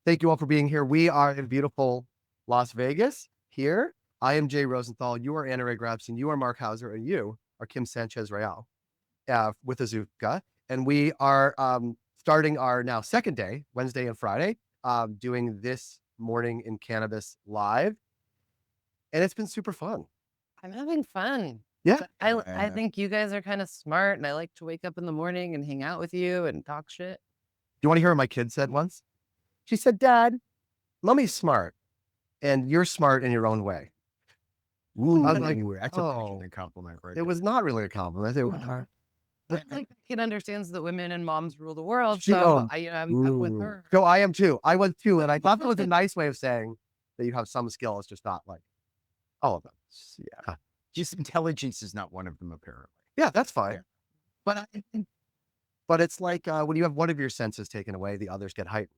Thank you all for being here. We are in beautiful Las Vegas here. I am Jay Rosenthal. You are Anna Ray Grabstein. You are Mark Hauser. And you are Kim Sanchez Rael with Azuca. And we are starting our now second day, Wednesday and Friday, doing this morning in Cannabis live. And it's been super fun. I'm having fun. Yeah. I think you guys are kind of smart, and I like to wake up in the morning and hang out with you and talk shit. Do you want to hear what my kid said once? She said, Dad, Mommy's smart, and you're smart in your own way. Ooh, I was like, that's a compliment, right? It was not really a compliment. It was, Like the kid understands that women and moms rule the world, She- so oh, I'm with her. so I am too. I was too. And I thought that was a nice way of saying that you have some skill. It's just not like all of them. Yeah. Just intelligence is not one of them, apparently. Yeah, that's fine. Yeah. But but it's like when you have one of your senses taken away, the others get heightened,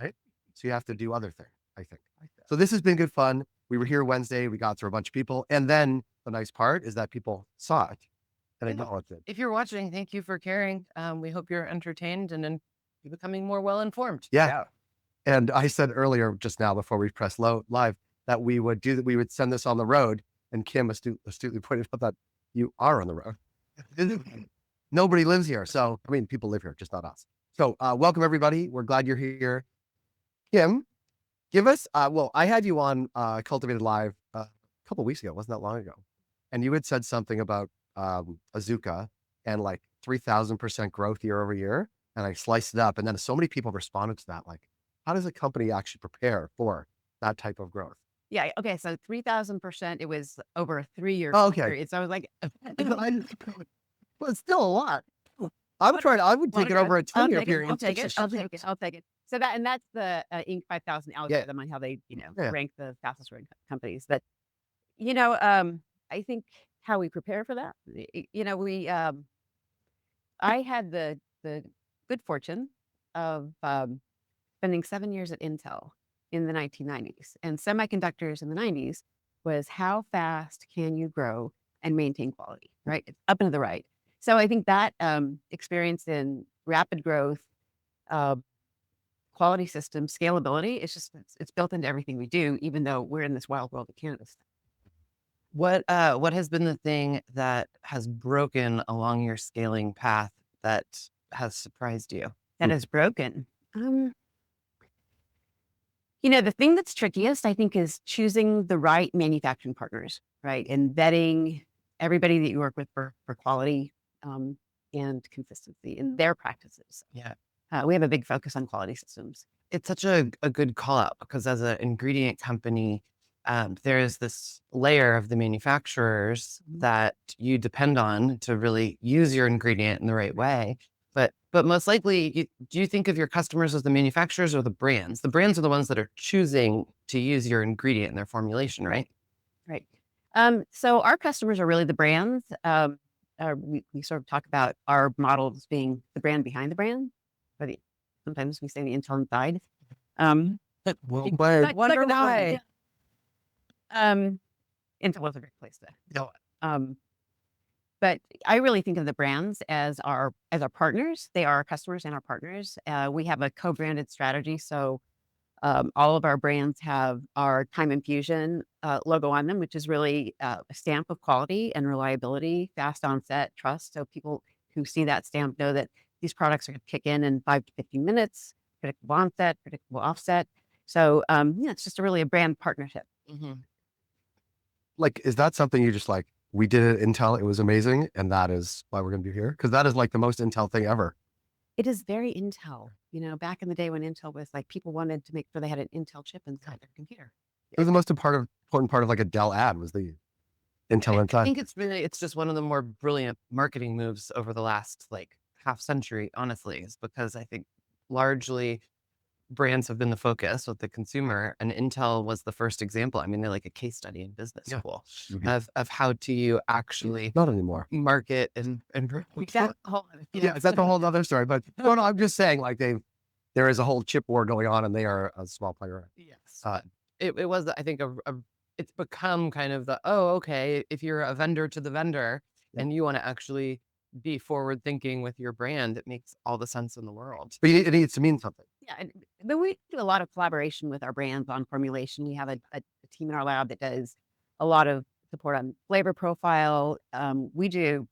right? So you have to do other things, I think. So this has been good fun. We were here Wednesday. We got through a bunch of people. And then the nice part is that people saw it and acknowledged it. If you're watching, thank you for caring. We hope you're entertained and then you're becoming more well-informed. Yeah. And I said earlier, just now before we press live, that we would send this on the road. And Kim astutely pointed out that you are on the road. Nobody lives here. So, I mean, people live here, just not us. So welcome everybody. We're glad you're here. Kim, give us, I had you on Cultivated Live a couple weeks ago. It wasn't that long ago. And you had said something about Azuca and like 3,000% growth year over year. And I sliced it up. And then so many people responded to that. Like, how does a company actually prepare for that type of growth? Yeah. Okay. So 3,000%. It was over a 3-year period. So I was like, well, it's still a lot. I would take it over a 10-year period. I'll take it. So that's the Inc. 5000 algorithm on how they, rank the fastest growing companies. But, I think how we prepare for that, I had the good fortune of spending 7 years at Intel in the 1990s, and semiconductors in the 90s was how fast can you grow and maintain quality, right? It's up and to the right. So I think that experience in rapid growth, quality systems, scalability, it's built into everything we do, even though we're in this wild world of cannabis. What has been the thing that has broken along your scaling path that has surprised you? That is broken. The thing that's trickiest, I think, is choosing the right manufacturing partners, right? And vetting everybody that you work with for quality and consistency in their practices. Yeah. We have a big focus on quality systems. It's such a good call out because as an ingredient company, there is this layer of the manufacturers that you depend on to really use your ingredient in the right way. But most likely, do you think of your customers as the manufacturers or the brands? The brands are the ones that are choosing to use your ingredient in their formulation, right? Right. So our customers are really the brands. We sort of talk about our models being the brand behind the brand. But sometimes we say the Intel inside. Wonder why. Intel was a great place to. But I really think of the brands as our partners. They are our customers and our partners. We have a co-branded strategy, so all of our brands have our Time Infusion logo on them, which is really a stamp of quality and reliability, fast onset, trust. So people who see that stamp know that these products are going to kick in 5 to 15 minutes, predictable onset, predictable offset. So it's just really a brand partnership. Mm-hmm. Like, is that something you just like, we did it at Intel, it was amazing, and that is why we're going to be here? Because that is like the most Intel thing ever. It is very Intel. Back in the day when Intel was like, people wanted to make sure they had an Intel chip inside their computer. It was the most important part of like a Dell ad was the Intel inside. I think it's just one of the more brilliant marketing moves over the last like half century, honestly, is because I think largely brands have been the focus with the consumer, and Intel was the first example. I mean, they're like a case study in business school of how do you actually not anymore market and that's a whole other story. But no, I'm just saying like there is a whole chip war going on, and they are a small player. Yes, it was I think it's become kind of the okay, if you're a vendor to the vendor and you want to actually be forward thinking with your brand, it makes all the sense in the world. But it needs to mean something. Yeah, and then we do a lot of collaboration with our brands on formulation. We have a team in our lab that does a lot of support on flavor profile. We do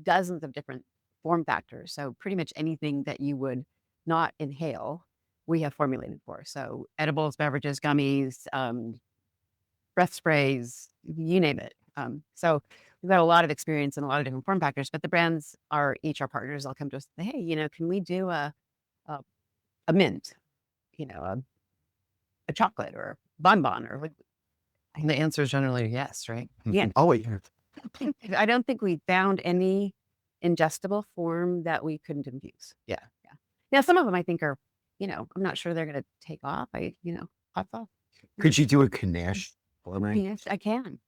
dozens of different form factors. So pretty much anything that you would not inhale, we have formulated for. So edibles, beverages, gummies, breath sprays, you name it. So we've got a lot of experience in a lot of different form factors, but the brands are each our partners. They'll come to us and say, hey, can we do a mint, a chocolate or a bonbon or like, And the answer is generally yes, right? yeah. Oh, wait. I don't think we found any ingestible form that we couldn't infuse. Yeah. Now, some of them I think are, I'm not sure they're going to take off. Hot sauce. Could you do a Kanash? Yes, I can.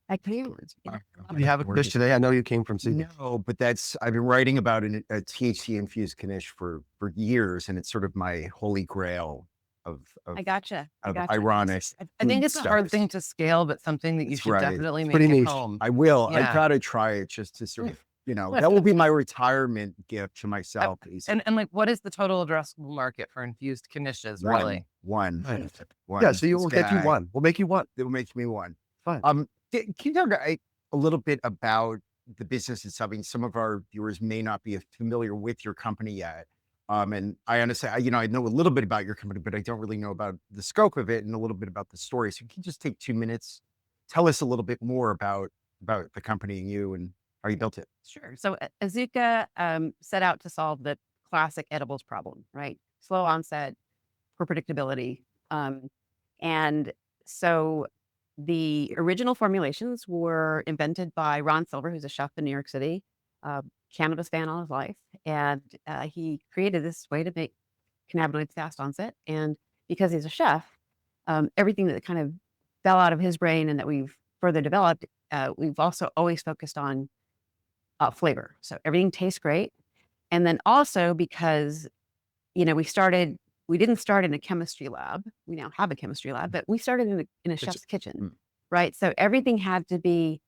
I can. Do you have a dish today? I know you came from Sweden. No, but I've been writing about a THC infused Kanish for years, and it's sort of my holy grail of I gotcha. ironic. I think it's a hard stuff. thing to scale, but something that you That's should right. definitely It's make pretty at niche. home. I will. Yeah. I've got to try it just to sort of, that will be my retirement gift to myself. And like, what is the total addressable market for infused Knishes, really? One. Yeah, so we'll get you one. We'll make you one. It will make me one. Fine. Can you talk a little bit about the business itself? I mean, some of our viewers may not be familiar with your company yet. And I honestly, I know a little bit about your company, but I don't really know about the scope of it and a little bit about the story. So can you just take 2 minutes, tell us a little bit more about the company and you and how you built it? Sure. So Azuca set out to solve the classic edibles problem, right? Slow onset, poor predictability. And so the original formulations were invented by Ron Silver, who's a chef in New York City, cannabis fan all his life. And he created this way to make cannabinoids fast onset. And because he's a chef, everything that kind of fell out of his brain and that we've further developed, we've also always focused on flavor. So everything tastes great. And then also because, we didn't start in a chemistry lab. We now have a chemistry lab, but we started in a chef's kitchen, right? So everything had to be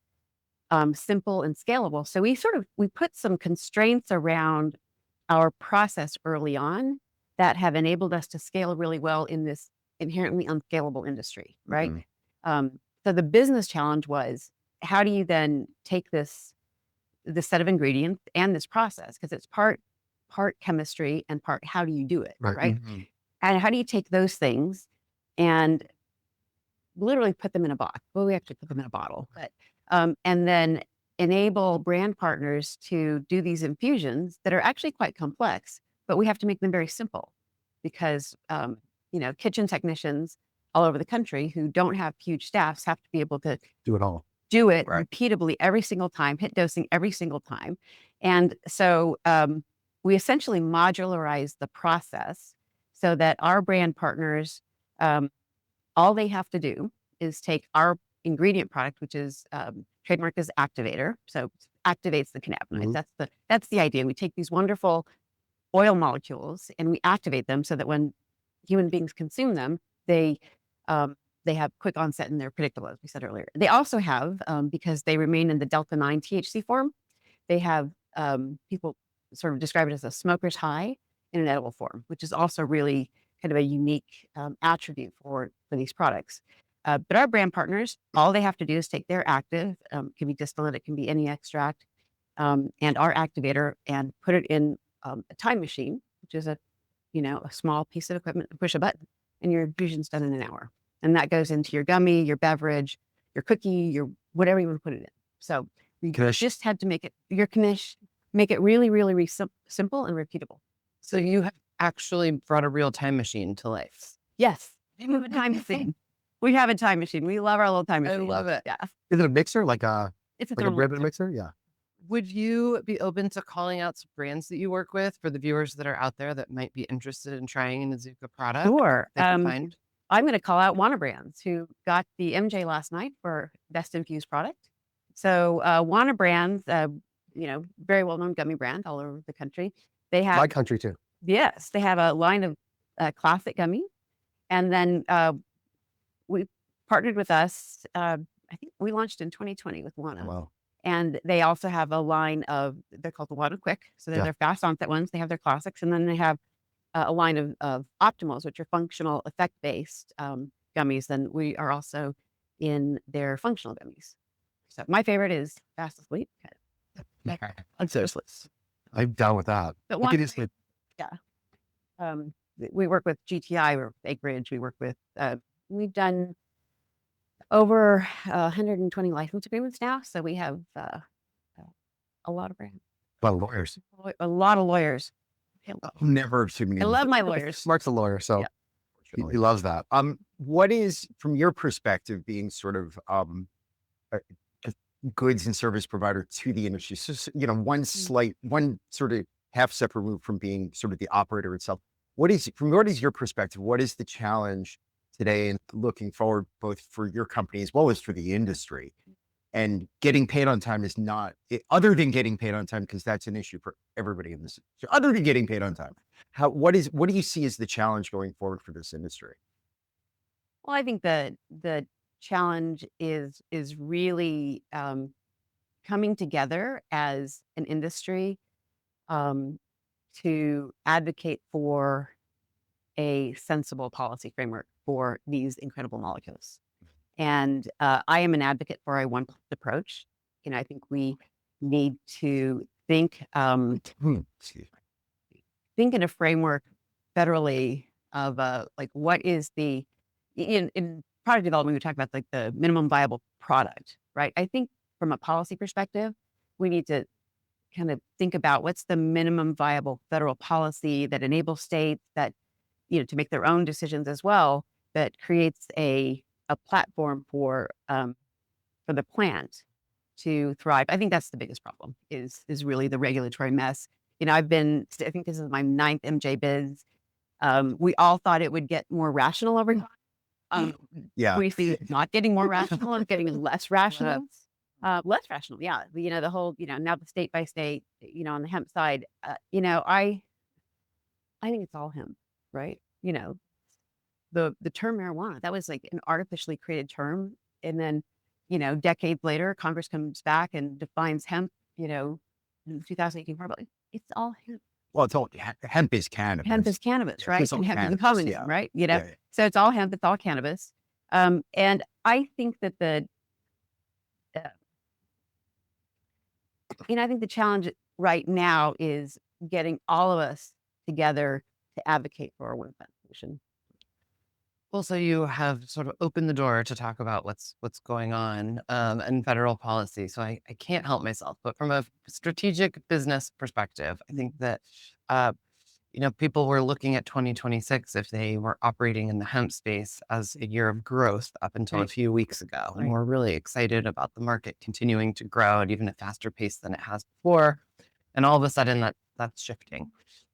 simple and scalable. So we put some constraints around our process early on that have enabled us to scale really well in this inherently unscalable industry, right? So the business challenge was, how do you then take this set of ingredients and this process, because it's part chemistry and part how do you do it, right? And how do you take those things and literally put them in a box? Well, we actually put them in a bottle, but and then enable brand partners to do these infusions that are actually quite complex, but we have to make them very simple because kitchen technicians all over the country who don't have huge staffs have to be able to Do it all. do it Right. repeatedly every single time, hit dosing every single time. And so we essentially modularize the process so that our brand partners, all they have to do is take our ingredient product, which is trademarked as activator. So activates the cannabinoids. That's the idea. We take these wonderful oil molecules and we activate them so that when human beings consume them, they have quick onset and they're predictable, as we said earlier. They also have, because they remain in the delta 9 THC form, they have people sort of describe it as a smoker's high in an edible form, which is also really kind of a unique attribute for these products. But our brand partners, all they have to do is take their active, can be distillate, it can be any extract, and our activator, and put it in a time machine, which is a small piece of equipment, push a button, and your infusion's done in an hour. And that goes into your gummy, your beverage, your cookie, your whatever you want to put it in. So we just had to make it, your Knish, make it really, really, really simple and repeatable. So you have actually brought a real time machine to life. Yes. We have a time machine. We have a time machine. We love our little time machine. I love it. Yeah. Is it a mixer? Like a It's a like a thermal ribbon mixer? Yeah. Would you be open to calling out some brands that you work with for the viewers that are out there that might be interested in trying an Azuca product? Sure. They can find? I'm going to call out Wana Brands, who got the MJ last night for Best Infused Product. So Wana Brands, very well-known gummy brand all over the country. They have My country too. Yes, they have a line of classic gummies. And then we partnered with us. I think we launched in 2020 with Wana. Wow. And they also have a line of, they're called the Wild and Quick. So they're Yeah. their fast onset ones. They have their classics. And then they have a line of optimals, which are functional effect based gummies. And we are also in their functional gummies. So my favorite is fast asleep. Seriously, I'm down with that. But I one, could easily- we work with GTI, we work with Acreage, we work with, we've done over 120 license agreements now. So we have a lot of brands, well, lawyers. a lot of lawyers. Never have too many. I love my lawyers. Mark's a lawyer, so he loves that. What is, from your perspective, being sort of a goods and service provider to the industry? So, one sort of half step removed from being sort of the operator itself. What is your perspective? What is the challenge today and looking forward, both for your company as well as for the industry? And getting paid on time is not, other than getting paid on time, because that's an issue for everybody in this. So other than getting paid on time, what do you see as the challenge going forward for this industry? Well, I think the challenge is really coming together as an industry to advocate for a sensible policy framework for these incredible molecules. And I am an advocate for a one approach. I think we need to think in a framework federally of like what is the in product development, we talk about like the minimum viable product, right? I think from a policy perspective, we need to kind of think about what's the minimum viable federal policy that enables states that, to make their own decisions as well, that creates a platform for the plant to thrive. I think that's the biggest problem is really the regulatory mess. I think this is my 9th MJ biz. We all thought it would get more rational over time. We see it not getting more rational and getting less rational. Less rational, yeah. The whole, now the state by state, on the hemp side, I think it's all hemp, right? The term marijuana, that was like an artificially created term. And then, decades later, Congress comes back and defines hemp, in 2018 formula. It's all hemp. Well, it's all hemp is cannabis. Hemp is cannabis, right? It's all And hemp is a cannabis, common yeah. name, right? Yeah. So it's all hemp, it's all cannabis. And I think that I think the challenge right now is getting all of us together to advocate for a one-fund solution. Well, so you have sort of opened the door to talk about what's going on in federal policy. So I can't help myself, but from a strategic business perspective, I think that people were looking at 2026 if they were operating in the hemp space as a year of growth up until a few weeks ago, and we're really excited about the market continuing to grow at even a faster pace than it has before. And all of a sudden, that's shifting.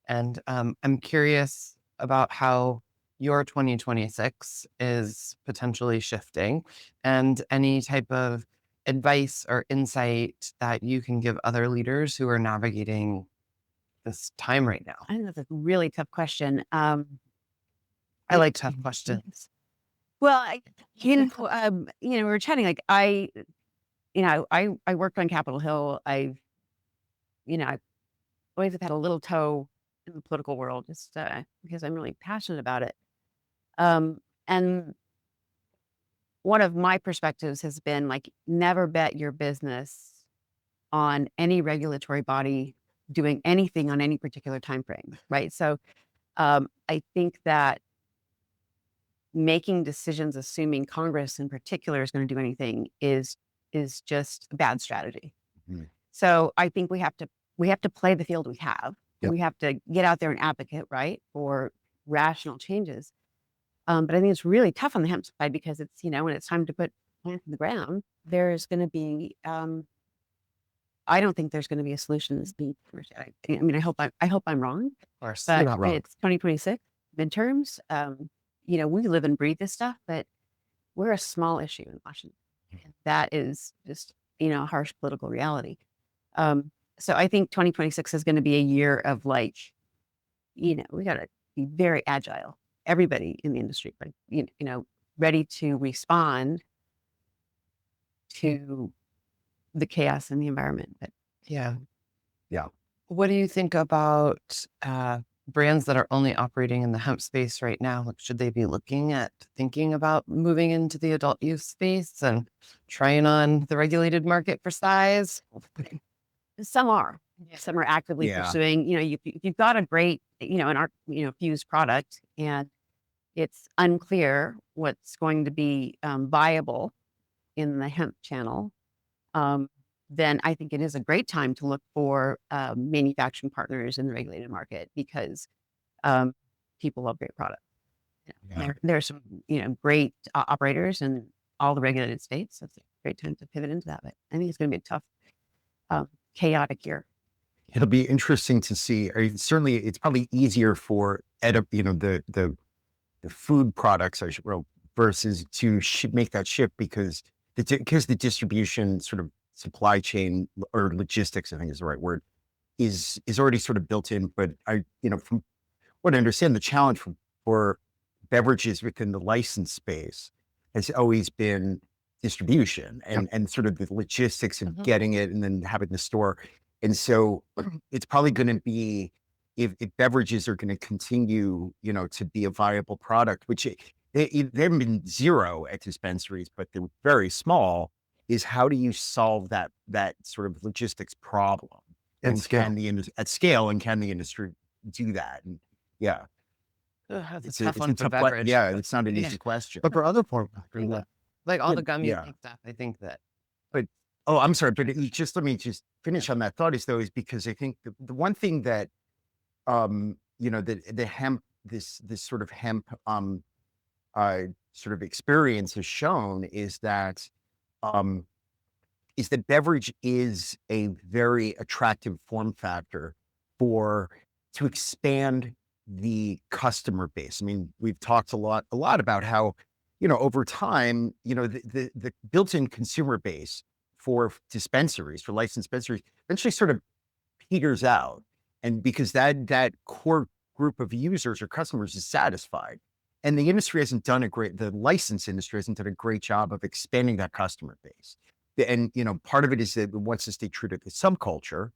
And I'm curious about how your 2026 is potentially shifting and any type of advice or insight that you can give other leaders who are navigating this time right now. I think that's a really tough question. I like tough questions. Well, we were chatting, like I worked on Capitol Hill. I've always have had a little toe in the political world just because I'm really passionate about it. And one of my perspectives has been like, never bet your business on any regulatory body doing anything on any particular time frame, right? So I think that making decisions assuming Congress in particular is going to do anything is just a bad strategy. Mm-hmm. So I think we have to play the field we have. Yep. We have to get out there and advocate, right, for rational changes. But I think it's really tough on the hemp side because it's, when it's time to put plants in the ground, there's going to be, I don't think there's going to be a solution to speed. I mean, I hope I'm wrong. Of course. But You're not wrong. it's 2026 midterms. We live and breathe this stuff, but we're a small issue in Washington. And that is just, harsh political reality. So I think 2026 is going to be a year of like, we got to be very agile. Everybody in the industry, ready to respond to the chaos in the environment. But Yeah. Yeah. What do you think about brands that are only operating in the hemp space right now? Like, should they be looking at thinking about moving into the adult use space and trying on the regulated market for size? some are. Yeah. Some are actively Yeah. pursuing. If you've got a great, an art, fused product, and it's unclear what's going to be viable in the hemp channel, then I think it is a great time to look for manufacturing partners in the regulated market, because people love great products. Yeah. There are some, great operators in all the regulated states. That's a great time to pivot into that. But I think it's going to be a tough, chaotic year. It'll be interesting to see. Certainly, it's probably easier for the food products versus to make that shift because the distribution sort of supply chain or logistics, I think is the right word, is already sort of built in. But from what I understand, the challenge for beverages within the license space has always been distribution and sort of the logistics of getting it and then having the store. And so it's probably going to be, if beverages are going to continue, to be a viable product, which they haven't been zero at dispensaries, but they're very small, is how do you solve that sort of logistics problem? And scale. At scale, and can the industry do that? And yeah. That's a tough one for tough beverage. yeah, it's not an easy question. But for other form factors, Like all the gummies Yeah. and stuff, I think that. Oh, I'm sorry, but let me just finish on that thought is because I think the one thing that, the hemp, this sort of hemp, sort of experience has shown is that beverage is a very attractive form factor to expand the customer base. I mean, we've talked a lot about how, over time, the built-in consumer base for dispensaries, for licensed dispensaries, eventually sort of peters out. And because that core group of users or customers is satisfied. And the license industry hasn't done a great job of expanding that customer base. And, part of it is that it wants to stay true to the subculture,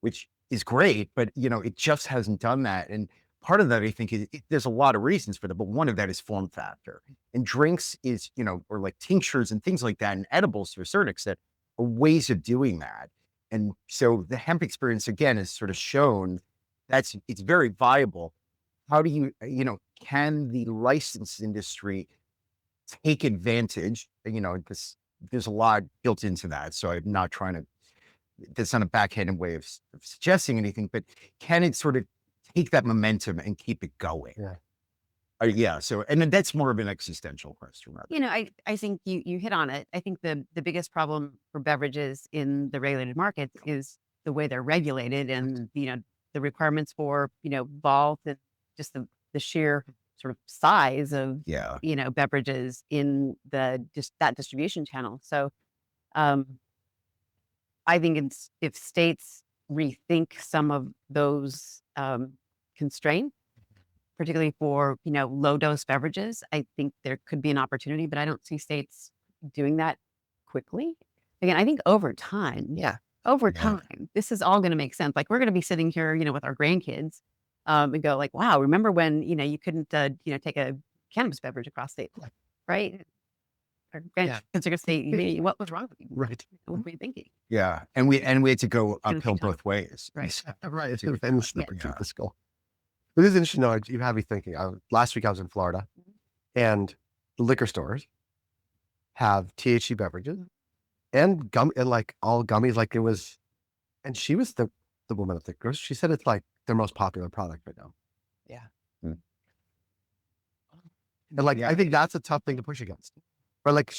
which is great, but, it just hasn't done that. And part of that, I think, is there's a lot of reasons for that, but one of that is form factor. And drinks is, or like tinctures and things like that, and edibles to a certain extent, are ways of doing that. And so the hemp experience, again, has sort of shown it's very viable. How do you, can the license industry take advantage? There's a lot built into that. So I'm not trying to, that's not a backhanded way of suggesting anything, but can it sort of take that momentum and keep it going? Yeah. Yeah. So, and then that's more of an existential question. Rather. I think you hit on it. I think the biggest problem for beverages in the regulated markets is the way they're regulated, and the requirements for vault, and just the sheer sort of size of beverages in that distribution channel. So I think if states rethink some of those constraints, particularly for low dose beverages, I think there could be an opportunity, but I don't see states doing that quickly. Again, I think over time, this is all going to make sense. Like, we're going to be sitting here, with our grandkids, and go like, wow, remember when you couldn't take a cannabis beverage across state, right? Our grandkids are going to say, what was wrong with you? Right. What were you thinking? Yeah. And we had to go gonna uphill take time. both ways. Right. Right. It's Yeah. been fiscal. But this is interesting. No, you have me thinking. Last week I was in Florida, and the liquor stores have THC beverages and and like all gummies. Like it was, and she was the woman at the grocery. She said it's like their most popular product right now. Yeah. Hmm. And like, I think that's a tough thing to push against. But like,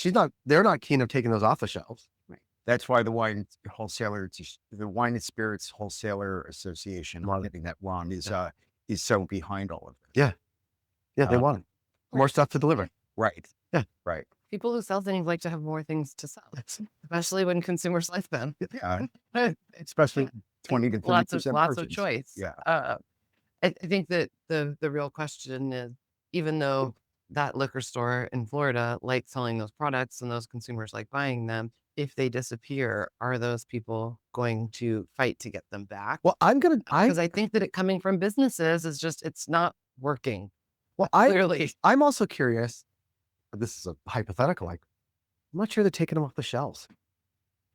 they're not keen of taking those off the shelves. That's why the Wine and Spirits Wholesaler Association, I'm getting that wrong, is so behind all of this. Yeah, they want more stuff to deliver. Right. Yeah. Right. People who sell things like to have more things to sell, especially when consumers like them. Yeah. Especially 20 to 30% lots of margins. choice. Yeah. I think that the real question is, even though that liquor store in Florida likes selling those products and those consumers like buying them. If they disappear, are those people going to fight to get them back? Well, Because I think that it coming from businesses is just, it's not working. well, Clearly. I'm also curious. This is a hypothetical. Like, I'm not sure they're taking them off the shelves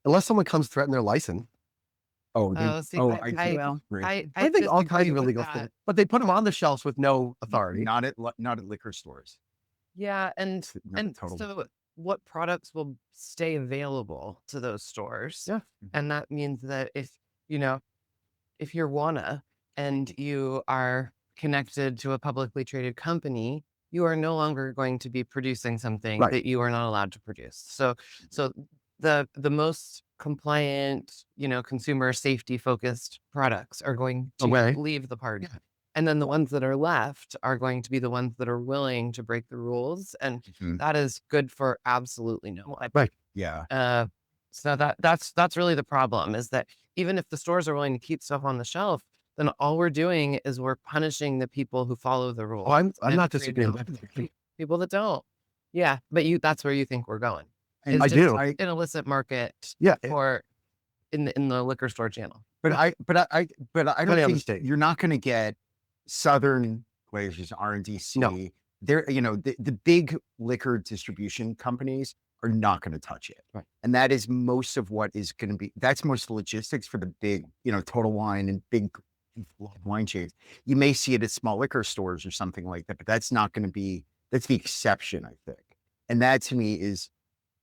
unless someone comes threaten their license. Oh, Oh, see, I will. agree. I think all kinds disagree of with illegal that. things, but they put them on the shelves with no authority. Not at liquor stores. Yeah, and Totally. so what products will stay available to those stores? Yeah. And that means that if you're Wana and you are connected to a publicly traded company, you are no longer going to be producing something Right. that you are not allowed to produce. So the most compliant, consumer safety focused products are going to Away. leave the party. And then the ones that are left are going to be the ones that are willing to break the rules. And Mhm. that is good for absolutely no one. Right. Yeah. So that's really the problem, is that even if the stores are willing to keep stuff on the shelf, then all we're doing is we're punishing the people who follow the rules. Oh, I'm and not creating disagreeing with that. people that don't. Yeah, but that's where you think we're going. And It's I just do. an illicit market Yeah. for in the liquor store channel. But I don't Depending on the think state. you're not going to get Southern Glaciers, RNDC. No. They're, the big liquor distribution companies are not going to touch it. Right. And that is most of what is going to be, that's most logistics for the big, Total Wine and big wine chains. You may see it at small liquor stores or something like that, but that's not going to be, that's the exception, I think. And that to me is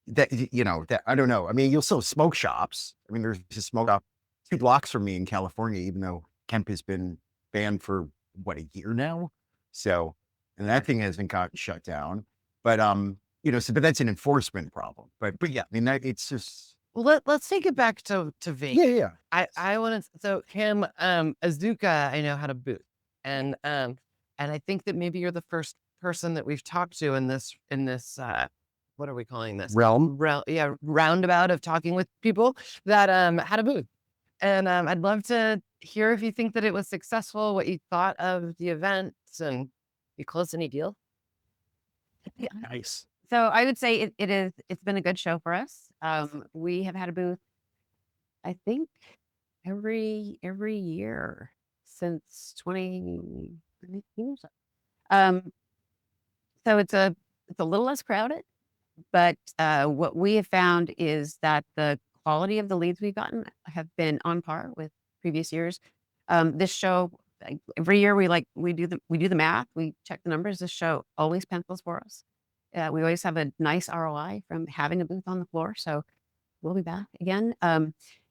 that, that, I don't know. I mean, you'll still smoke shops. I mean, there's a smoke shop 2 blocks from me in California, even though hemp has been banned for a year now. So, and that thing hasn't gotten shut down, but, but that's an enforcement problem, but yeah, I mean, it's just. Well, let's take it back to vape. Yeah. I want to. So Kim, Azuca, I know, had a booth, and I think that maybe you're the first person that we've talked to in this what are we calling this Realm. roundabout of talking with people that had a booth, and I'd love to hear if you think that it was successful, what you thought of the events, and you closed any deal. Yeah. Nice. So I would say it's been a good show for us. We have had a booth, I think, every year since 2019. So it's a little less crowded, but what we have found is that the quality of the leads we've gotten have been on par with previous years. This show, every year we do the math, we check the numbers. This show always pencils for us. We always have a nice ROI from having a booth on the floor, so we'll be back again.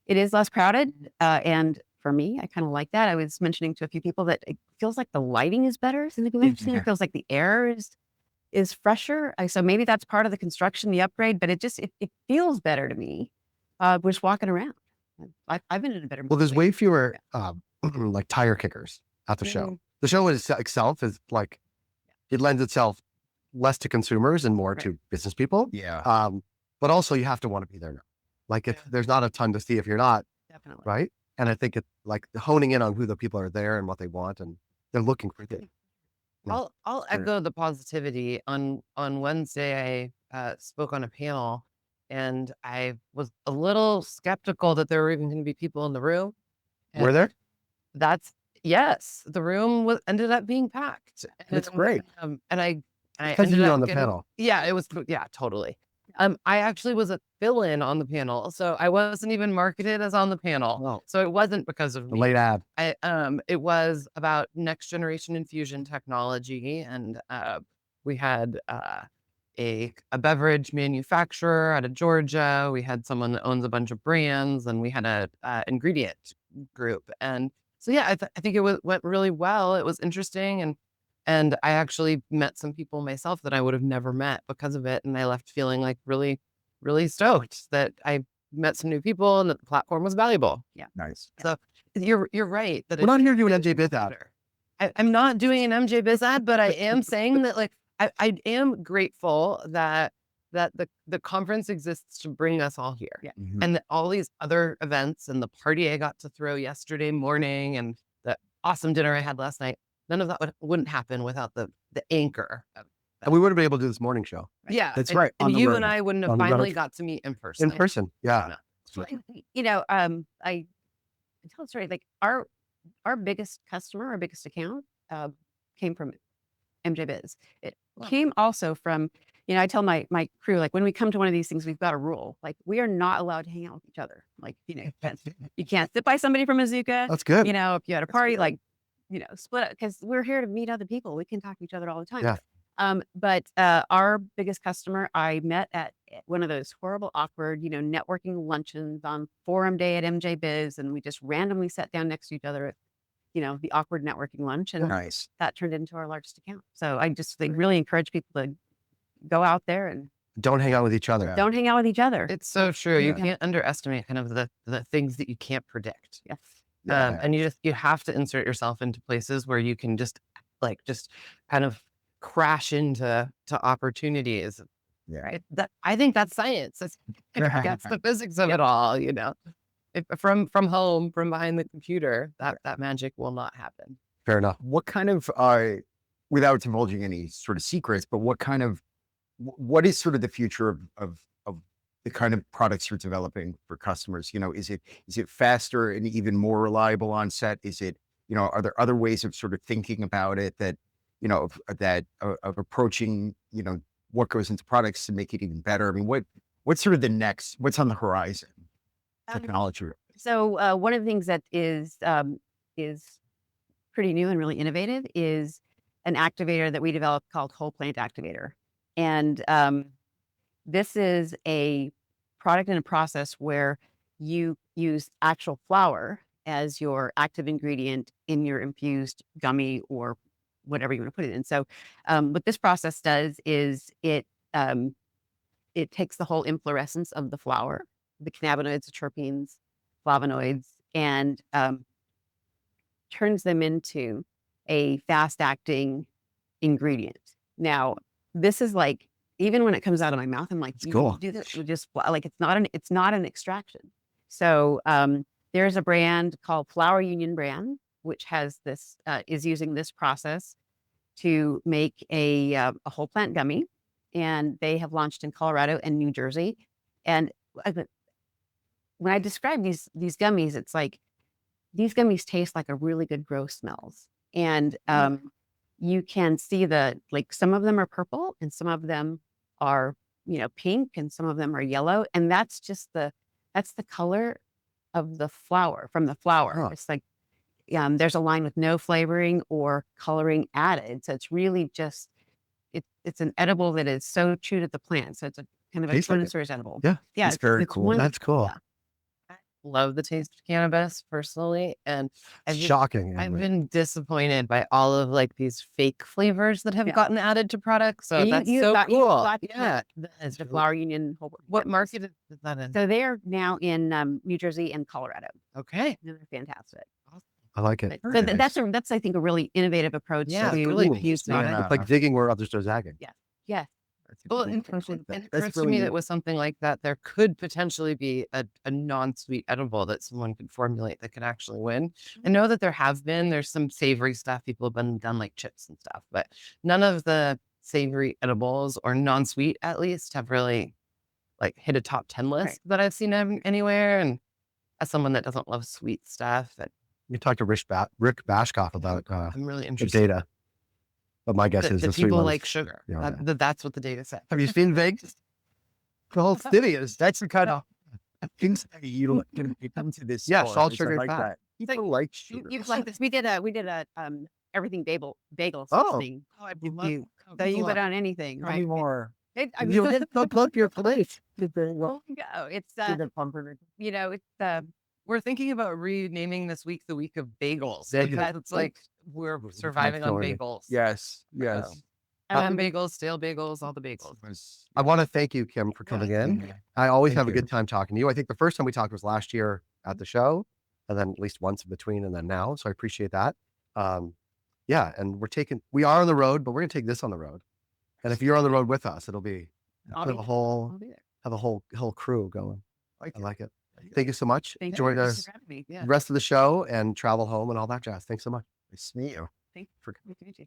It is less crowded, and for me, I kind of like that. I was mentioning to a few people that it feels like the lighting is better in the convention center. It feels like the air is fresher. So maybe that's part of the construction, the upgrade, but it feels better to me. Just walking around. I've been in a better mood Well, there's lately. way fewer like tire kickers at the show. The show itself is like, it lends itself less to consumers and more to business people. Yeah. But also you have to want to be there now. Like if there's not a ton to see if you're not, Definitely. right? And I think it's like honing in on who the people are there and what they want, and they're looking for things. Yeah. I'll echo the positivity. On Wednesday, I spoke on a panel, and I was a little skeptical that there were even going to be people in the room. Were And there? yes, the room ended up being packed. That's And, great. And I Because ended you were up on the getting- panel. Yeah, it was. Yeah, totally. I actually was a fill-in on the panel, so I wasn't even marketed as on the panel. Oh. So it wasn't because of The me. late ad. It was about next generation infusion technology, and we had a beverage manufacturer out of Georgia. We had someone that owns a bunch of brands, and we had a ingredient group. And so yeah, I think it went really well. It was interesting, and I actually met some people myself that I would have never met because of it, and I left feeling like really, really stoked that I met some new people and that the platform was valuable. Nice. So you're right that We're not here to do an MJ Biz ad. I'm not doing an MJ Biz ad, but I am saying that like I am grateful that the conference exists to bring us all here. Yeah. Mhm. And that all these other events and the party I got to throw yesterday morning and the awesome dinner I had last night, none of that wouldn't happen without the anchor And we wouldn't be able to do this morning show Yeah, That's and, right, on And the you road. and I wouldn't have On the road. finally got to meet in person. in person. Yeah. You know, I tell the story, like our biggest customer, our biggest account, came from MJ Biz. It came also from, you know, I tell my crew, like when we come to one of these things, we've got a rule. Like we are not allowed to hang out with each other. Like, you know, you can't sit by somebody from Azuca. That's good. You know, if you're at a party, like, you know, split up because we're here to meet other people. We can talk to each other all the time. Yeah. But our biggest customer, I met at one of those horrible, awkward, you know, networking luncheons on forum day at MJ Biz, and we just randomly sat down next to each other at, you know, the awkward networking lunch, and Nice. that turned into our largest account. So I just really encourage people to go out there and Don't hang out with each other. Yeah. don't hang out with each other. It's so true. You Yeah. can't underestimate kind of the things that you can't predict. Yes. And you have to insert yourself into places where you can just kind of crash into opportunities. Yeah. Right. I think that's science. That's the physics of it all, you know. If, from home, from behind the computer, that magic will not happen. Fair enough. What kind of, without divulging any sort of secrets, but what is sort of the future of the kind of products you're developing for customers? You know, is it faster and even more reliable on set? Is it, you know, are there other ways of sort of thinking about it that, you know, of approaching, you know, what goes into products to make it even better? I mean, what's sort of what's on the horizon? Technology. So one of the things that is pretty new and really innovative is an activator that we developed called whole plant activator. And this is a product and a process where you use actual flower as your active ingredient in your infused gummy or whatever you want to put it in. So what this process does is it takes the whole inflorescence of the flower, the cannabinoids, the terpenes, flavonoids, and turns them into a fast-acting ingredient. Now, this is like, even when it comes out of my mouth, I'm like, you cool. do this, you just like, it's not an extraction. So there's a brand called Flower Union brand, which has this, is using this process to make a whole plant gummy. And they have launched in Colorado and New Jersey. And when I describe these gummies, it's like, these gummies taste like a really good grow smells. And you can see like some of them are purple and some of them are, you know, pink and some of them are yellow. And that's just that's the color of the flower, from the flower. Huh. It's like, there's a line with no flavoring or coloring added. So it's really just, it's an edible that is so true to the plant. So it's a kind of a Tastes like it. connoisseur's edible. Yeah. Yeah. It's very cool. one- That's cool. yeah. Love the taste of cannabis personally, and Shocking. I've Amber. been disappointed by all of like these fake flavors that have Yeah. gotten added to products. So And that's you so got- you cool. got Yeah. It's the Flower Union. What market is that in? So they're now in New Jersey and Colorado. Okay. And they're fantastic. I like it. But, Very so that's I think a really innovative approach. Yeah, to really use using product. it. It's like digging where others are zagging. Yeah. Well, That's it That's occurs to really me neat. that with something like that, there could potentially be a non-sweet edible that someone could formulate that could actually win. I know that there's some savory stuff. People have done like chips and stuff, but none of the savory edibles or non-sweet at least have really like hit a top 10 list Right. that I've seen anywhere. And as someone that doesn't love sweet stuff, You talked to Rick Bashkoff about I'm really the interested. data. But my guess is That the sweet people ones. like sugar. Yeah, That's what the data said. Have you seen Vegas? The whole city is. That's the kind of things that you come to this. Yeah, store, salt, it's sugar, like fat. that. People like sugar. You like this? We did a everything bagel Oh. thing. Oh, I So you put on anything, Tell me right? more. I mean, You don't plug your plate. well, no, it's you know, it's We're thinking about renaming this week the week of bagels. Yeah, Because it's like we're surviving on story. bagels. Yes. Ham bagels, stale bagels, all the bagels. I want to thank you, Kim, for coming in. I always Thank have a you. good time talking to you. I think the first time we talked was last year at the show, and then at least once in between, and then now. So I appreciate that. Yeah, and we are on the road, but we're gonna take this on the road. And if you're on the road with us, it'll be I'll have be a there. whole I'll be there. have a whole crew going. Like I it. like it. Thank you so much. Thank Enjoy you the for having me. Yeah. rest of the show and travel home and all that jazz. Thanks so much. Nice to meet you. Thank you for coming to meet you.